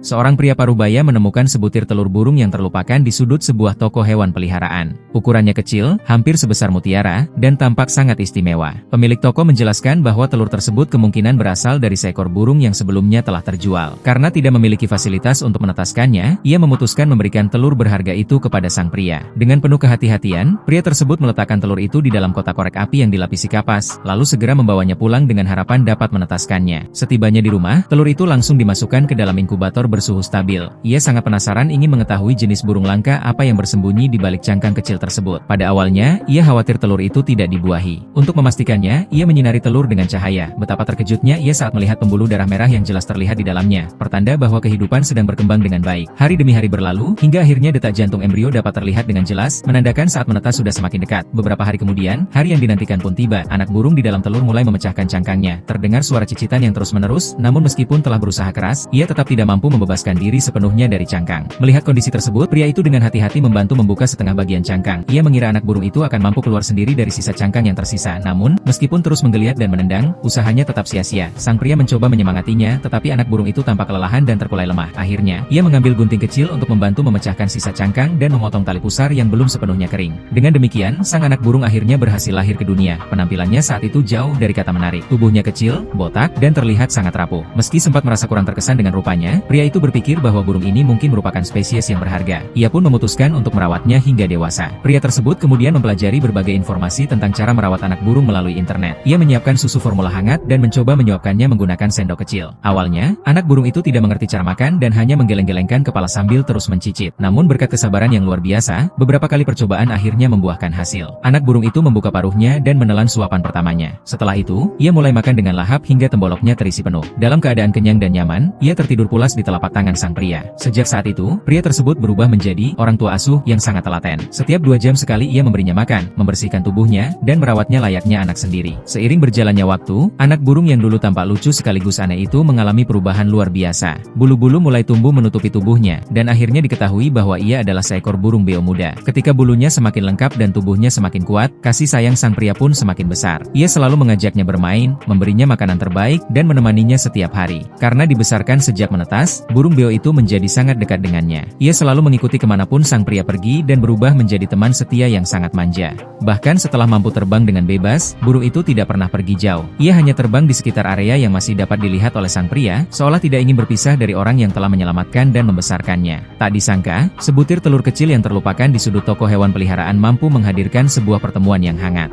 Seorang pria parubaya menemukan sebutir telur burung yang terlupakan di sudut sebuah toko hewan peliharaan. Ukurannya kecil, hampir sebesar mutiara, dan tampak sangat istimewa. Pemilik toko menjelaskan bahwa telur tersebut kemungkinan berasal dari seekor burung yang sebelumnya telah terjual. Karena tidak memiliki fasilitas untuk menetaskannya, ia memutuskan memberikan telur berharga itu kepada sang pria. Dengan penuh kehati-hatian, pria tersebut meletakkan telur itu di dalam kotak korek api yang dilapisi kapas, lalu segera membawanya pulang dengan harapan dapat menetaskannya. Setibanya di rumah, telur itu langsung dimasukkan ke dalam inkubator bersuhu stabil. Ia sangat penasaran ingin mengetahui jenis burung langka apa yang bersembunyi di balik cangkang kecil tersebut. Pada awalnya, ia khawatir telur itu tidak dibuahi. Untuk memastikannya, ia menyinari telur dengan cahaya. Betapa terkejutnya ia saat melihat pembuluh darah merah yang jelas terlihat di dalamnya, pertanda bahwa kehidupan sedang berkembang dengan baik. Hari demi hari berlalu, hingga akhirnya detak jantung embrio dapat terlihat dengan jelas, menandakan saat menetas sudah semakin dekat. Beberapa hari kemudian, hari yang dinantikan pun tiba. Anak burung di dalam telur mulai memecahkan cangkangnya. Terdengar suara cicitan yang terus-menerus, namun meskipun telah berusaha keras, ia tetap tidak mampu membebaskan diri sepenuhnya dari cangkang. Melihat kondisi tersebut, pria itu dengan hati-hati membantu membuka setengah bagian cangkang. Ia mengira anak burung itu akan mampu keluar sendiri dari sisa cangkang yang tersisa. Namun, meskipun terus menggeliat dan menendang, usahanya tetap sia-sia. Sang pria mencoba menyemangatinya, tetapi anak burung itu tampak kelelahan dan terkulai lemah. Akhirnya, ia mengambil gunting kecil untuk membantu memecahkan sisa cangkang dan memotong tali pusar yang belum sepenuhnya kering. Dengan demikian, sang anak burung akhirnya berhasil lahir ke dunia. Penampilannya saat itu jauh dari kata menarik. Tubuhnya kecil, botak, dan terlihat sangat rapuh. Meski sempat merasa kurang terkesan dengan rupanya, pria itu berpikir bahwa burung ini mungkin merupakan spesies yang berharga. Ia pun memutuskan untuk merawatnya hingga dewasa. Pria tersebut kemudian mempelajari berbagai informasi tentang cara merawat anak burung melalui internet. Ia menyiapkan susu formula hangat dan mencoba menyuapkannya menggunakan sendok kecil. Awalnya, anak burung itu tidak mengerti cara makan dan hanya menggeleng-gelengkan kepala sambil terus mencicit. Namun berkat kesabaran yang luar biasa, beberapa kali percobaan akhirnya membuahkan hasil. Anak burung itu membuka paruhnya dan menelan suapan pertamanya. Setelah itu, ia mulai makan dengan lahap hingga temboloknya terisi penuh. Dalam keadaan kenyang dan nyaman, ia tertidur pulas di telapak tangan sang pria. Sejak saat itu, pria tersebut berubah menjadi orang tua asuh yang sangat telaten. Setiap 2 jam sekali ia memberinya makan, membersihkan tubuhnya, dan merawatnya layaknya anak sendiri. Seiring berjalannya waktu, anak burung yang dulu tampak lucu sekaligus aneh itu mengalami perubahan luar biasa. Bulu-bulu mulai tumbuh menutupi tubuhnya, dan akhirnya diketahui bahwa ia adalah seekor burung beo muda. Ketika bulunya semakin lengkap dan tubuhnya semakin kuat, kasih sayang sang pria pun semakin besar. Ia selalu mengajaknya bermain, memberinya makanan terbaik, dan menemaninya setiap hari. Karena dibesarkan sejak menetas, burung beo itu menjadi sangat dekat dengannya. Ia selalu mengikuti kemanapun sang pria pergi dan berubah menjadi teman setia yang sangat manja. Bahkan setelah mampu terbang dengan bebas, burung itu tidak pernah pergi jauh. Ia hanya terbang di sekitar area yang masih dapat dilihat oleh sang pria, seolah tidak ingin berpisah dari orang yang telah menyelamatkan dan membesarkannya. Tak disangka, sebutir telur kecil yang terlupakan di sudut toko hewan peliharaan mampu menghadirkan sebuah pertemuan yang hangat.